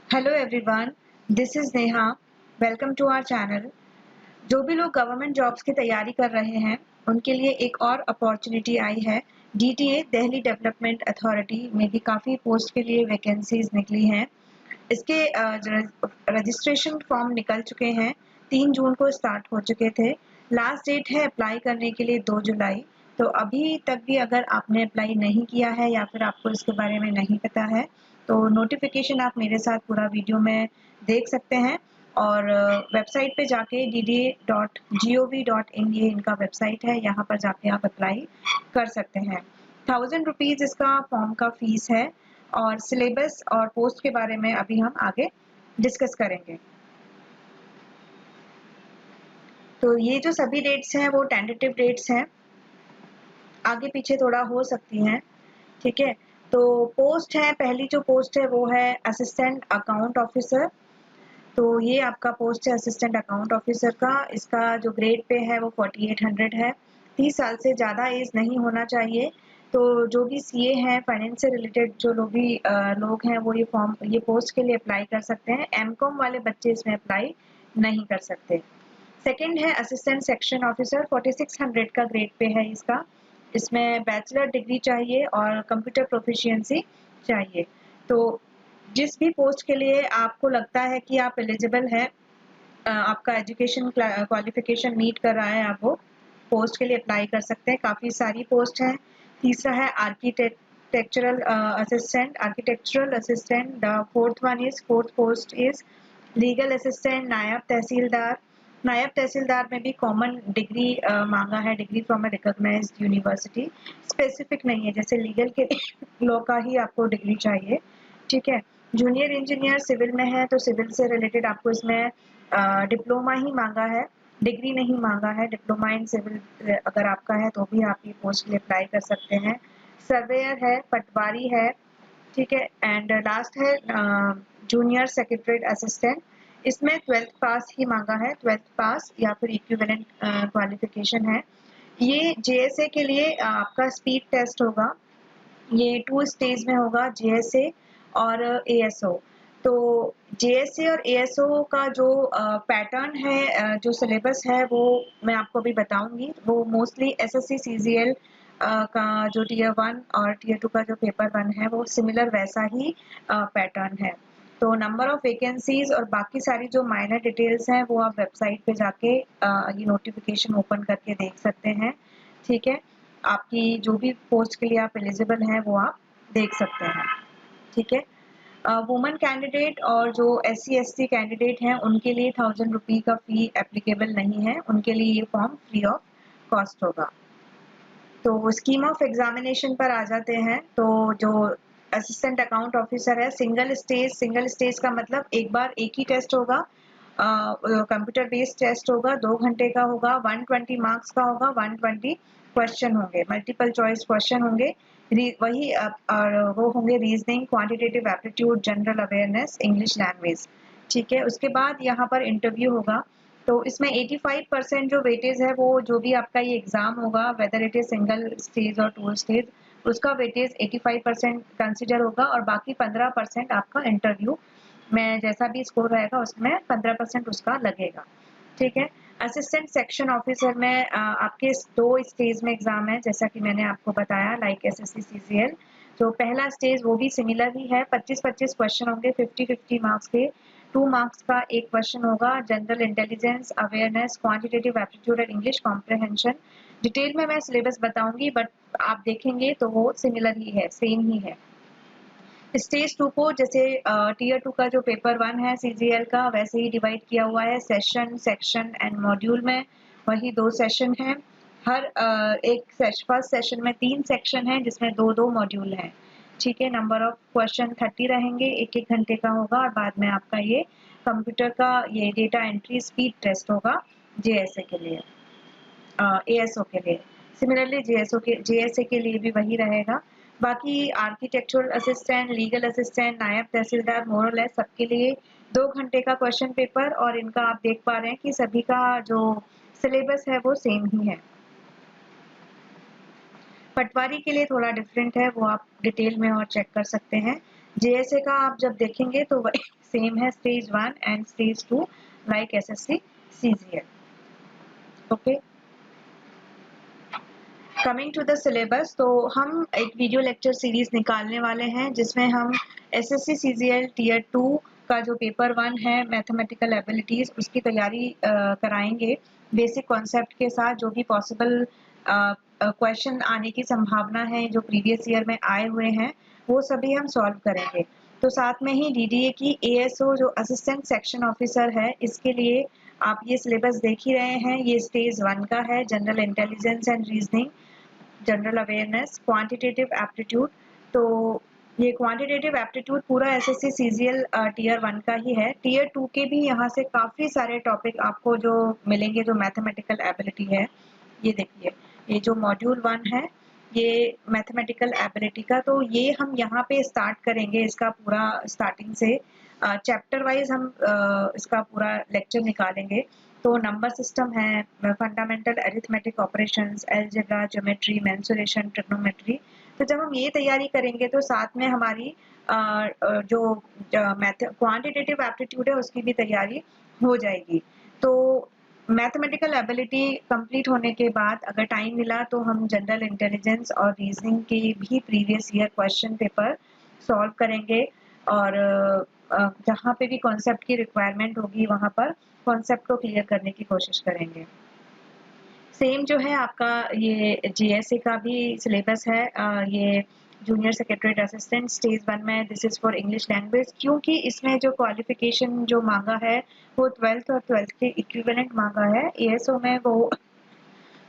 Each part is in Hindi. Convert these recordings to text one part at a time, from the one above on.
Hello everyone, this is Neha. Welcome to our channel. जो भी लोग गवर्नमेंट जॉब्स की तैयारी कर रहे हैं उनके लिए एक और अपॉर्चुनिटी आई है। डीटीए दिल्ली डेवलपमेंट अथॉरिटी में भी काफ़ी पोस्ट के लिए वैकेंसीज निकली हैं। इसके रजिस्ट्रेशन फॉर्म निकल चुके हैं। 3 जून को स्टार्ट हो चुके थे। लास्ट डेट है अप्लाई करने के लिए 2 जुलाई। तो अभी तक भी अगर आपने अप्लाई नहीं किया है या फिर आपको इसके बारे में नहीं पता है तो नोटिफिकेशन आप मेरे साथ पूरा वीडियो में देख सकते हैं। और वेबसाइट पे जाके dda.gov.in ये इनका वेबसाइट है, यहाँ पर जाके आप अप्लाई कर सकते हैं। 1000 रुपीज़ इसका फॉर्म का फीस है। और सिलेबस और पोस्ट के बारे में अभी हम आगे डिस्कस करेंगे। तो ये जो सभी डेट्स हैं वो टेंटेटिव डेट्स हैं, आगे पीछे थोड़ा हो सकती हैं, ठीक है। तो पोस्ट है, पहली जो पोस्ट है वो है असिस्टेंट अकाउंट ऑफिसर। तो ये आपका पोस्ट है असिस्टेंट अकाउंट ऑफिसर का। इसका जो ग्रेड पे है वो 4800 है। 30 साल से ज़्यादा एज नहीं होना चाहिए। तो जो भी सीए हैं, फाइनेंस से रिलेटेड जो लोग हैं वो ये पोस्ट के लिए अप्लाई कर सकते हैं। एमकॉम वाले बच्चे इसमें अप्लाई नहीं कर सकते। सेकंड है असिस्टेंट सेक्शन ऑफिसर, 4600 का ग्रेड पे है इसका। इसमें बैचलर डिग्री चाहिए और कंप्यूटर प्रोफिशिएंसी चाहिए। तो जिस भी पोस्ट के लिए आपको लगता है कि आप एलिजिबल हैं, आपका एजुकेशन क्वालिफिकेशन मीट कर रहा है, आप वो पोस्ट के लिए अप्लाई कर सकते हैं। काफ़ी सारी पोस्ट हैं। तीसरा है architectural assistant. The fourth post is legal assistant, नायब तहसीलदार। नायब तहसीलदार में भी कॉमन डिग्री मांगा है, degree from a recognised university. Specific नहीं है, जैसे लीगल के लॉ का ही आपको डिग्री चाहिए, ठीक है। जूनियर इंजीनियर सिविल में है तो सिविल से रिलेटेड आपको इसमें डिप्लोमा ही मांगा है, डिग्री नहीं मांगा है। डिप्लोमा इन सिविल अगर आपका है तो भी आप ये पोस्ट के लिए अप्लाई कर सकते हैं। सर्वेयर है, पटवारी है, ठीक है। एंड लास्ट है जूनियर सेक्रेटरी असिस्टेंट। इसमें 12th पास ही मांगा है, 12th पास या फिर इक्विवेलेंट क्वालिफिकेशन है। ये जेएसए के लिए आपका स्पीड टेस्ट होगा। ये 2 स्टेज में होगा, जेएसए और एएसओ। तो जेएसए और एएसओ का जो पैटर्न है, जो सिलेबस है वो मैं आपको अभी बताऊंगी। वो मोस्टली एसएससी सीजीएल का जो टीयर 1 और टीयर 2 का जो पेपर 1 है वो सिमिलर वैसा ही पैटर्न है। तो नंबर ऑफ वैकेंसीज और बाकी सारी जो माइनर डिटेल्स हैं वो आप वेबसाइट पे जाके ये नोटिफिकेशन ओपन करके देख सकते हैं, ठीक है। आपकी जो भी पोस्ट के लिए आप एलिजिबल हैं वो आप देख सकते हैं, ठीक है। वुमेन कैंडिडेट और जो SC ST कैंडिडेट हैं उनके लिए 1000 रुपये का फी एप्लीकेबल नहीं है, उनके लिए ये फॉर्म फ्री ऑफ कॉस्ट होगा। तो स्कीम ऑफ एग्जामिनेशन पर आ जाते हैं। तो जो असिस्टेंट अकाउंट ऑफिसर है, सिंगल स्टेज का मतलब एक बार एक ही टेस्ट होगा, कंप्यूटर बेस्ड टेस्ट होगा, 2 घंटे का होगा, 120 मार्क्स का होगा, 120 क्वेश्चन होंगे, मल्टीपल चॉइस क्वेश्चन होंगे। वही और वो होंगे reasoning, quantitative aptitude, general awareness, English language, ठीक है। उसके बाद यहाँ पर इंटरव्यू होगा। तो इसमें 85% जो वेटेज है वो जो भी आपका ये एग्जाम होगा, whether it is single stage और 2 स्टेज, उसका वेटेज 85% कंसिडर होगा और बाकी 15% आपका इंटरव्यू में जैसा भी स्कोर रहेगा उसमें 15% उसका लगेगा, ठीक है। असिस्टेंट सेक्शन ऑफिसर में आपके 2 स्टेज में एग्जाम है, जैसा कि मैंने आपको बताया, लाइक एसएससी सीजीएल। तो पहला स्टेज वो भी सिमिलर ही है, 25-25 क्वेश्चन होंगे, 50-50 मार्क्स के। 2 मार्क्स का एक क्वेश्चन होगा, general intelligence, awareness, quantitative aptitude और इंग्लिश कॉम्प्रिहेंशन। डिटेल में मैं सिलेबस बताऊंगी, बट आप देखेंगे तो वो सिमिलर ही है, सेम ही है। स्टेज 2 को जैसे टीयर 2 का जो पेपर 1 है सीजीएल का, वैसे ही डिवाइड किया हुआ है सेशन, सेक्शन एंड मॉड्यूल में। वही 2 सेशन है। हर फर्स्ट सेशन में 3 सेक्शन है जिसमें 2-2 मॉड्यूल हैं, ठीक है। नंबर ऑफ क्वेश्चन 30 रहेंगे, 1-1 घंटे का होगा और बाद में आपका ये कंप्यूटर का ये डेटा एंट्री स्पीड टेस्ट होगा जेएसए के लिए, एएसओ के लिए। सिमिलरली जेएसए के लिए भी वही रहेगा। बाकी आर्किटेक्चरल असिस्टेंट, लीगल असिस्टेंट, नायब तहसीलदार, मोरलेस सबके लिए 2 घंटे का क्वेश्चन पेपर। और इनका आप देख पा रहे हैं कि सभी का जो सिलेबस है वो सेम ही है। पटवारी के लिए थोड़ा डिफरेंट है, वो आप डिटेल में और चेक कर सकते हैं। JSA का आप जब देखेंगे तो वही सेम है, stage 1 and stage 2 like SSC CGL। Okay, coming to the syllabus, तो हम एक वीडियो लेक्चर सीरीज निकालने वाले हैं जिसमें हम SSC CGL टीयर 2 का जो पेपर 1 है मैथमेटिकल एबिलिटीज उसकी तैयारी कराएंगे बेसिक कॉन्सेप्ट के साथ। जो भी पॉसिबल क्वेश्चन आने की संभावना है जो प्रीवियस ईयर में आए हुए हैं वो सभी हम सॉल्व करेंगे। तो साथ में ही DDA की ASO जो असिस्टेंट सेक्शन ऑफिसर है इसके लिए आप ये सिलेबस देख ही रहे हैं। ये स्टेज 1 का है, general intelligence and reasoning, general awareness, quantitative aptitude. तो ये क्वांटिटेटिव एप्टीट्यूड पूरा SSC CGL टीयर 1 का ही है। टीयर 2 के भी यहाँ से काफ़ी सारे टॉपिक आपको जो मिलेंगे जो मैथमेटिकल एबिलिटी है। ये देखिए, ये जो मॉड्यूल 1 है ये मैथमेटिकल एबिलिटी का, तो ये हम यहाँ पे स्टार्ट करेंगे इसका पूरा स्टार्टिंग से। चैप्टर वाइज हम इसका पूरा लेक्चर निकालेंगे। तो नंबर सिस्टम है, fundamental arithmetic operations, algebra, geometry, mensuration, trigonometry. तो जब हम ये तैयारी करेंगे तो साथ में हमारी जो क्वांटिटेटिव एप्टीट्यूड है उसकी भी तैयारी हो जाएगी। तो मैथमेटिकल एबिलिटी कंप्लीट होने के बाद अगर टाइम मिला तो हम जनरल इंटेलिजेंस और रीजनिंग के भी previous year question paper solve करेंगे और जहाँ पे भी कॉन्सेप्ट की रिक्वायरमेंट होगी वहाँ पर कॉन्सेप्ट को क्लियर करने की कोशिश करेंगे। सेम जो है आपका ये GSA का भी सिलेबस है। ये जूनियर सेक्रेटरीट असिस्टेंट स्टेज 1 में this is for English language, क्योंकि इसमें जो क्वालिफिकेशन जो मांगा है वो 12th और 12th के इक्विवेलेंट मांगा है। ASO में वो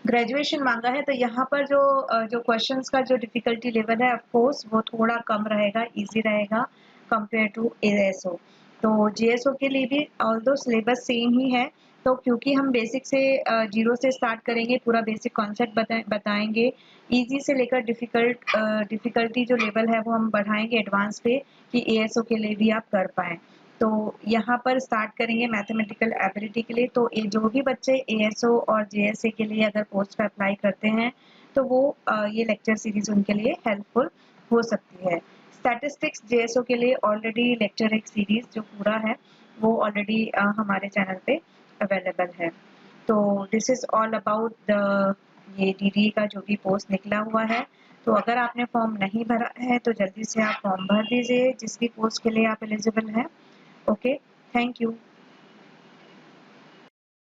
ग्रेजुएशन मांगा है। तो यहाँ पर जो क्वेश्चंस का जो डिफिकल्टी लेवल है ऑफ कोर्स वो थोड़ा कम रहेगा, इजी रहेगा कंपेयर टू ASO। तो GSO के लिए भी ऑल्दो सिलेबस सेम ही है। तो क्योंकि हम बेसिक से जीरो से स्टार्ट करेंगे, पूरा बेसिक कॉन्सेप्ट बताएंगे, इजी से लेकर डिफिकल्टी जो लेवल है वो हम बढ़ाएंगे एडवांस पे कि ASO के लिए भी आप कर पाएँ। तो यहाँ पर स्टार्ट करेंगे मैथमेटिकल एबिलिटी के लिए। तो ये जो भी बच्चे ASO और JSA के लिए अगर पोस्ट पर अप्लाई करते हैं तो वो ये लेक्चर सीरीज उनके लिए हेल्पफुल हो सकती है। स्टैटिस्टिक्स JSO के लिए ऑलरेडी लेक्चर एक सीरीज जो पूरा है वो ऑलरेडी हमारे चैनल पे अवेलेबल है। तो this is all about the ये DDA का जो भी पोस्ट निकला हुआ है। तो अगर आपने फॉर्म नहीं भरा है तो जल्दी से आप फॉर्म भर दीजिए जिस भी पोस्ट के लिए आप एलिजिबल हैं। Okay, thank you.